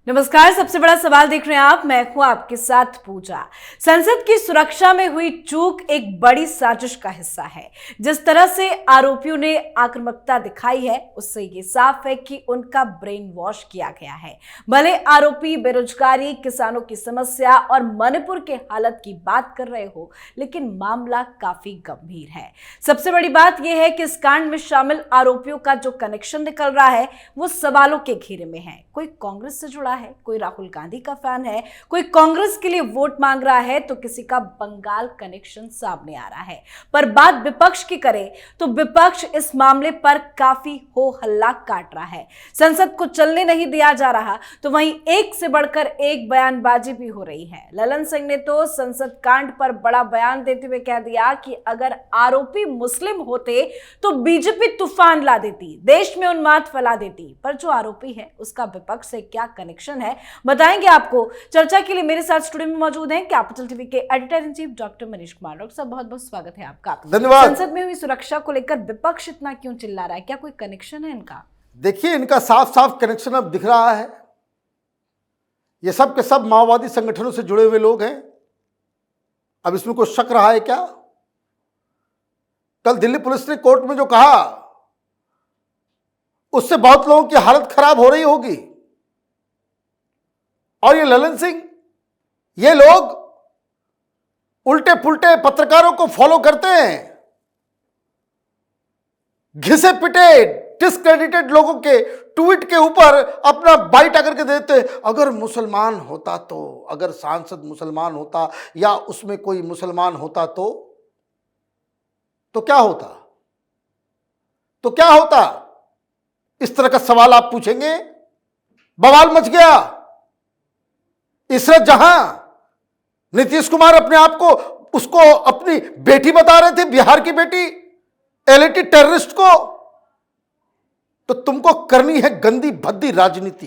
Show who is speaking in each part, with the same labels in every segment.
Speaker 1: नमस्कार। सबसे बड़ा सवाल देख रहे हैं आप, मैं हूं आपके साथ पूजा। संसद की सुरक्षा में हुई चूक एक बड़ी साजिश का हिस्सा है। जिस तरह से आरोपियों ने आक्रामकता दिखाई है, उससे ये साफ है कि उनका ब्रेन वॉश किया गया है। भले आरोपी बेरोजगारी, किसानों की समस्या और मणिपुर के हालत की बात कर रहे हो, लेकिन मामला काफी गंभीर है। सबसे बड़ी बात यह है कि इस कांड में शामिल आरोपियों का जो कनेक्शन निकल रहा है वो सवालों के घेरे में है। कोई कांग्रेस से जुड़ा है, कोई राहुल गांधी का फैन है, कोई कांग्रेस के लिए वोट मांग रहा है, तो किसी का बंगाल कनेक्शन सामने आ रहा है। पर बात विपक्ष की करें तो विपक्ष इस मामले पर काफी हो हल्ला काट रहा है। संसद को चलने नहीं दिया जा रहा, तो वहीं एक से बढ़कर एक बयानबाजी भी हो रही है। ललन सिंह ने तो संसद कांड पर बड़ा बयान देते हुए कह दिया कि अगर आरोपी मुस्लिम होते तो बीजेपी तूफान ला देती, देश में उन्माद फैला देती। पर जो आरोपी है उसका विपक्ष से क्या कनेक्शन है, बताएंगे आपको। चर्चा के लिए मेरे साथ स्टूडियो में मौजूद हैं कैपिटल टीवी के editor in chief doctor Manish Kumar. Doctor साहब, बहुत बहुत स्वागत है आपका।
Speaker 2: धन्यवाद।
Speaker 1: संसद में हुई सुरक्षा को लेकर विपक्ष इतना क्यों चिल्ला रहा है? क्या कोई कनेक्शन है इनका?
Speaker 2: देखिए, इनका साफ साफ कनेक्शन अब दिख रहा है। ये सब के सब माओवादी संगठनों से जुड़े हुए लोग हैं। अब इसमें कोई शक रहा है क्या? कल दिल्ली पुलिस ने कोर्ट में जो कहा, उससे बहुत लोगों की हालत खराब हो रही होगी। और ये ललन सिंह, ये लोग उल्टे पुल्टे पत्रकारों को फॉलो करते हैं, घिसे पिटे डिस्क्रेडिटेड लोगों के ट्वीट के ऊपर अपना बाइट आकर के देते हैं। अगर मुसलमान होता तो, अगर सांसद मुसलमान होता या उसमें कोई मुसलमान होता तो क्या होता? तो क्या होता? इस तरह का सवाल आप पूछेंगे, बवाल मच गया। इसरात जहां नीतीश कुमार अपने आप को, उसको अपनी बेटी बता रहे थे, बिहार की बेटी, एलईटी टेररिस्ट को। तो तुमको करनी है गंदी भद्दी राजनीति।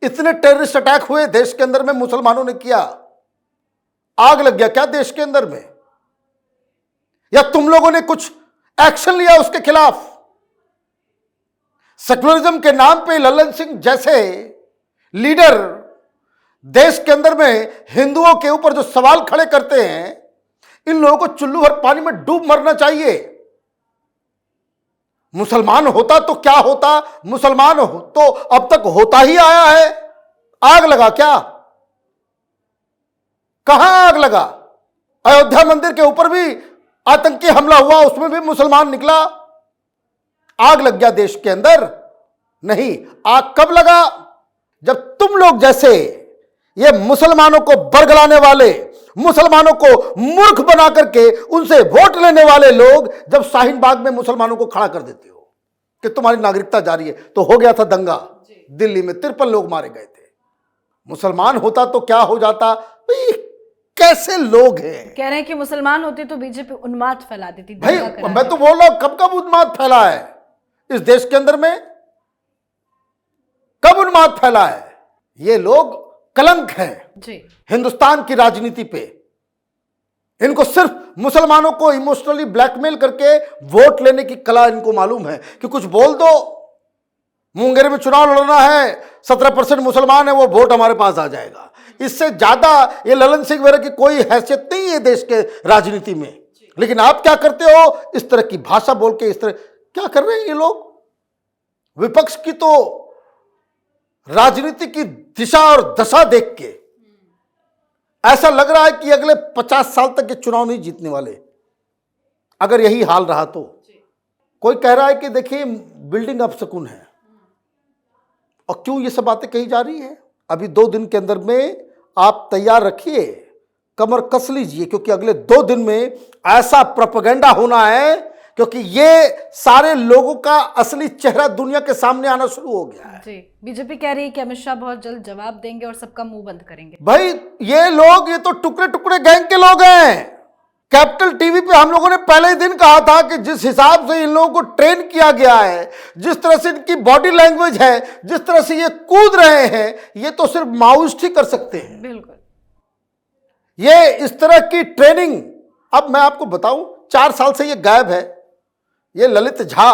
Speaker 2: इतने टेररिस्ट अटैक हुए देश के अंदर में, मुसलमानों ने किया, आग लग गया क्या देश के अंदर में? या तुम लोगों ने कुछ एक्शन लिया उसके खिलाफ? सेक्युलरिज्म के नाम पे ललन सिंह जैसे लीडर देश के अंदर में हिंदुओं के ऊपर जो सवाल खड़े करते हैं, इन लोगों को चुल्लू भर पानी में डूब मरना चाहिए। मुसलमान होता तो क्या होता? मुसलमान हो तो अब तक होता ही आया है। आग लगा क्या? कहां आग लगा? अयोध्या मंदिर के ऊपर भी आतंकी हमला हुआ, उसमें भी मुसलमान निकला। आग लग गया देश के अंदर? नहीं। आग कब लगा? जब तुम लोग जैसे ये मुसलमानों को बरगलाने वाले, मुसलमानों को मूर्ख बना करके उनसे वोट लेने वाले लोग जब शाहीन बाग में मुसलमानों को खड़ा कर देते हो कि तुम्हारी नागरिकता जारी है, तो हो गया था दंगा दिल्ली में, 53 लोग मारे गए थे। मुसलमान होता तो क्या हो जाता? कैसे लोग हैं?
Speaker 1: कह रहे हैं कि मुसलमान होते तो बीजेपी उन्माद फैला देती।
Speaker 2: भाई मैं तो बोल रहा हूं, कब कब उन्माद फैला है इस देश के अंदर में? कब उन्माद फैला है? ये लोग कलंक हैं जी हिंदुस्तान की राजनीति पे। इनको सिर्फ मुसलमानों को इमोशनली ब्लैकमेल करके वोट लेने की कला इनको मालूम है कि कुछ बोल दो, मुंगेर में चुनाव लड़ना है, 17% मुसलमान है, वो वोट हमारे पास आ जाएगा। इससे ज्यादा ये ललन सिंह वगैरह की कोई हैसियत नहीं है देश के राजनीति में। लेकिन आप क्या करते हो? इस तरह की भाषा बोल के, इस तरह क्या कर रहे हैं ये लोग? विपक्ष की तो राजनीति की दिशा और दशा देख के ऐसा लग रहा है कि अगले 50 साल तक ये चुनाव नहीं जीतने वाले, अगर यही हाल रहा तो। कोई कह रहा है कि देखिए बिल्डिंग अपशकुन है, और क्यों ये सब बातें कही जा रही है? अभी 2 दिन के अंदर में आप तैयार रखिए, कमर कस लीजिए, क्योंकि अगले 2 दिन में ऐसा प्रोपेगेंडा होना है, क्योंकि ये सारे लोगों का असली चेहरा दुनिया के सामने आना शुरू हो गया है।
Speaker 1: जी, बीजेपी कह रही है कि अमित शाह बहुत जल्द जवाब देंगे और सबका मुंह बंद करेंगे।
Speaker 2: भाई ये लोग, ये तो टुकड़े टुकड़े गैंग के लोग हैं। कैपिटल टीवी पे हम लोगों ने पहले ही दिन कहा था कि जिस हिसाब से इन लोगों को ट्रेन किया गया है, जिस तरह से इनकी बॉडी लैंग्वेज है, जिस तरह से ये कूद रहे हैं, ये तो सिर्फ माओइस्ट ही कर सकते हैं।
Speaker 1: बिल्कुल।
Speaker 2: ये इस तरह की ट्रेनिंग, अब मैं आपको बताऊं, 4 साल से ये गायब है। ये ललित झा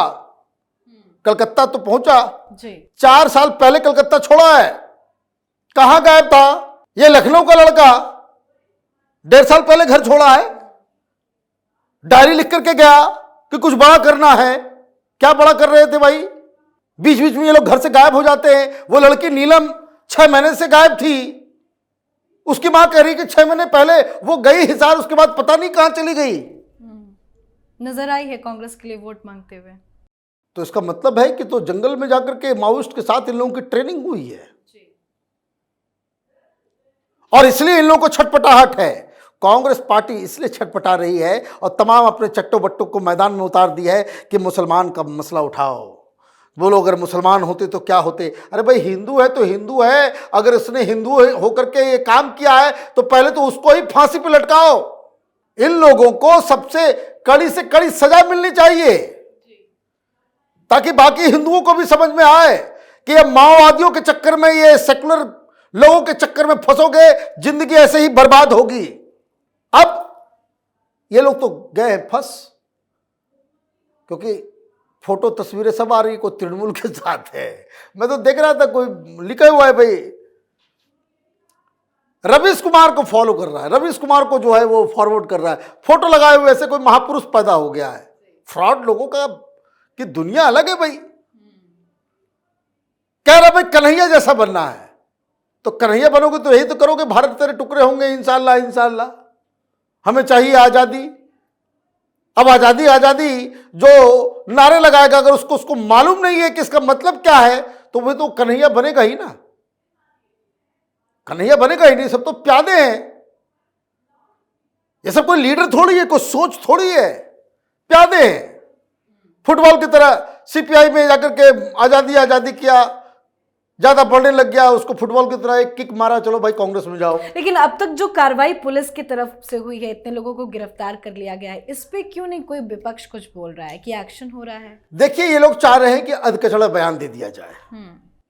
Speaker 2: कलकत्ता तो पहुंचा,
Speaker 1: जी
Speaker 2: 4 साल पहले कलकत्ता छोड़ा है, कहां गायब था? ये लखनऊ का लड़का 1.5 साल पहले घर छोड़ा है, डायरी लिख करके गया कि कुछ बड़ा करना है। क्या बड़ा कर रहे थे भाई? बीच बीच में ये लोग घर से गायब हो जाते हैं। वो लड़की नीलम 6 महीने से गायब थी, उसकी मां कह रही कि 6 महीने पहले वो गई हिसार, उसके बाद पता नहीं कहां चली गई।
Speaker 1: नजर आई है कांग्रेस के लिए वोट मांगते हुए।
Speaker 2: तो इसका मतलब है कि तो जंगल में जाकर के माओइस्ट के साथ इन लोगों की ट्रेनिंग हुई है, और इसलिए इन लोगों को छटपटाहट है। कांग्रेस पार्टी इसलिए छटपटा रही है और तमाम अपने चट्टो बट्टों को मैदान में उतार दिया है कि मुसलमान का मसला उठाओ। बोलो अगर मुसलमान होते तो क्या होते? अरे भाई हिंदू है तो हिंदू है, अगर उसने हिंदू होकर के ये काम किया है तो पहले तो उसको ही फांसी पे लटकाओ। इन लोगों को सबसे कड़ी से कड़ी सजा मिलनी चाहिए, ताकि बाकी हिंदुओं को भी समझ में आए कि ये माओवादियों के चक्कर में, ये सेकुलर लोगों के चक्कर में फंसोगे, जिंदगी ऐसे ही बर्बाद होगी। अब ये लोग तो गए फंस, क्योंकि फोटो तस्वीरें सब आ रही, कोई तृणमूल के साथ है। मैं तो देख रहा था कोई लिखा हुआ है भाई रवीश कुमार को फॉलो कर रहा है, रवीश कुमार को जो है वो फॉरवर्ड कर रहा है, फोटो लगाए हुए, ऐसे कोई महापुरुष पैदा हो गया है। फ्रॉड लोगों का कि दुनिया अलग है भाई। कह रहा भाई कन्हैया जैसा बनना है, तो कन्हैया बनोगे तो यही तो करोगे, भारत तेरे टुकड़े होंगे इंशाल्लाह इंशाल्लाह। हमें चाहिए आजादी। अब आजादी आजादी जो नारे लगाएगा, अगर उसको मालूम नहीं है कि इसका मतलब क्या है, तो वो तो कन्हैया बनेगा ही ना, कन्हैया बनेगा ही नहीं। सब तो प्यादे हैं, ये सब कोई लीडर थोड़ी है, कोई सोच थोड़ी है, प्यादे हैं। फुटबॉल की तरह सीपीआई में जाकर के आजादी आजादी किया, ज्यादा पढ़ने लग गया, उसको फुटबॉल की तरह एक किक मारा, चलो भाई कांग्रेस में जाओ।
Speaker 1: लेकिन अब तक जो कार्रवाई पुलिस की तरफ से हुई है, इतने लोगों को गिरफ्तार कर लिया गया है, इस पे क्यों नहीं कोई विपक्ष कुछ बोल रहा है कि एक्शन हो रहा है?
Speaker 2: देखिए ये लोग चाह रहे हैं कि अधकचरा बयान दे दिया जाए।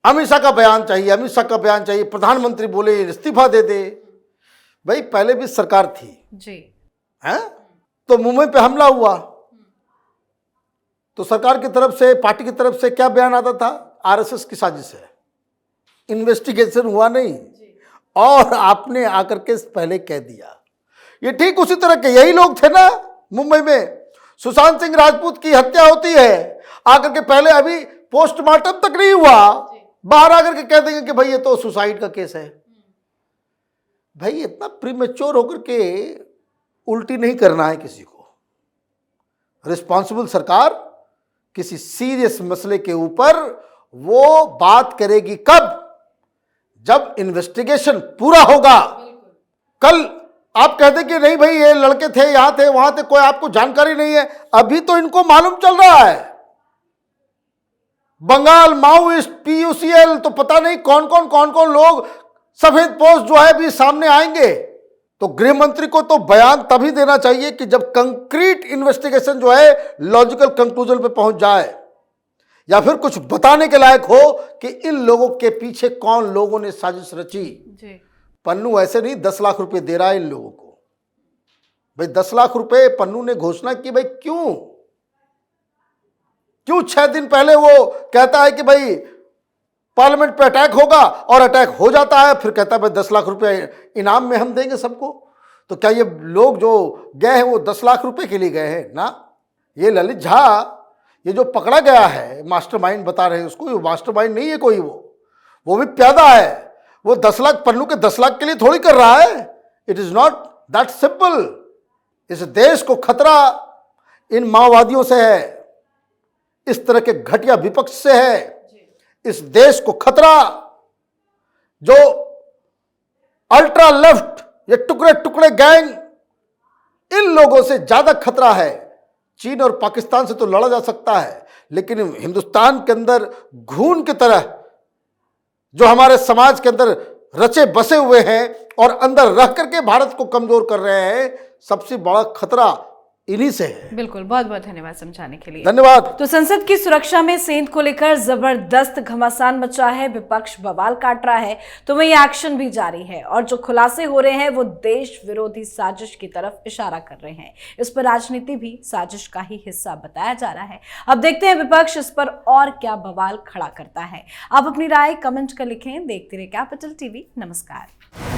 Speaker 2: अमित शाह का बयान चाहिए, अमित शाह का बयान चाहिए, प्रधानमंत्री बोले इस्तीफा दे दे। भाई पहले भी सरकार थी
Speaker 1: जी,
Speaker 2: है, तो मुंबई पे हमला हुआ तो सरकार की तरफ से, पार्टी की तरफ से क्या बयान आता था? आरएसएस की साजिश है, इन्वेस्टिगेशन हुआ नहीं, और आपने आकर के पहले कह दिया। ये ठीक उसी तरह के यही लोग थे ना मुंबई में, सुशांत सिंह राजपूत की हत्या होती है, आकर के पहले अभी पोस्टमार्टम तक नहीं हुआ, बाहर आकर के कह देंगे कि भाई ये तो सुसाइड का केस है। भाई इतना प्रीमेच्योर होकर के उल्टी नहीं करना है किसी को। रिस्पॉन्सिबल सरकार किसी सीरियस मसले के ऊपर वो बात करेगी कब? जब इन्वेस्टिगेशन पूरा होगा। कल आप कहते कि नहीं भाई ये लड़के थे, यहां थे वहां थे, कोई आपको जानकारी नहीं है। अभी तो इनको मालूम चल रहा है, बंगाल माओइस्ट, पीयूसीएल, तो पता नहीं कौन कौन लोग, सफेद पोस्ट जो है भी सामने आएंगे। तो गृह मंत्री को तो बयान तभी देना चाहिए कि जब कंक्रीट इन्वेस्टिगेशन जो है लॉजिकल कंक्लूजन पे पहुंच जाए, या फिर कुछ बताने के लायक हो कि इन लोगों के पीछे कौन लोगों ने साजिश रची। पन्नू ऐसे नहीं 10 लाख रुपए दे रहा है इन लोगों को। भाई 10 लाख रुपए पन्नू ने घोषणा की, भाई क्यों 6 दिन पहले वो कहता है कि भाई पार्लियामेंट पे अटैक होगा, और अटैक हो जाता है, फिर कहता है भाई 10 लाख रुपए इनाम में हम देंगे सबको। तो क्या ये लोग जो गए हैं वो 10 लाख रुपए के लिए गए हैं ना? ये ललित झा, ये जो पकड़ा गया है मास्टरमाइंड बता रहे हैं उसको, ये मास्टरमाइंड नहीं है कोई, वो भी प्यादा है। वो 10 लाख पन्नू के 10 लाख के लिए थोड़ी कर रहा है। It is not that simple. इस देश को खतरा इन माओवादियों से है, इस तरह के घटिया विपक्ष से है। इस देश को खतरा जो अल्ट्रा लेफ्ट, ये टुकड़े टुकड़े गैंग, इन लोगों से ज्यादा खतरा है। चीन और पाकिस्तान से तो लड़ा जा सकता है, लेकिन हिंदुस्तान के अंदर घून की तरह जो हमारे समाज के अंदर रचे बसे हुए हैं और अंदर रह करके भारत को कमजोर कर रहे हैं, सबसे बड़ा खतरा इन्हीं से है।
Speaker 1: बिल्कुल, बहुत बहुत धन्यवाद समझाने के लिए।
Speaker 2: धन्यवाद।
Speaker 1: तो संसद की सुरक्षा में सेंध को लेकर जबरदस्त घमासान मचा है, विपक्ष बवाल काट रहा है तो वहीं एक्शन भी जारी है और जो खुलासे हो रहे हैं वो देश विरोधी साजिश की तरफ इशारा कर रहे हैं। इस पर राजनीति भी साजिश का ही हिस्सा बताया जा रहा है। अब देखते हैं विपक्ष इस पर और क्या बवाल खड़ा करता है। आप अपनी राय कमेंट कर लिखें। देखते रहिए कैपिटल टीवी। नमस्कार।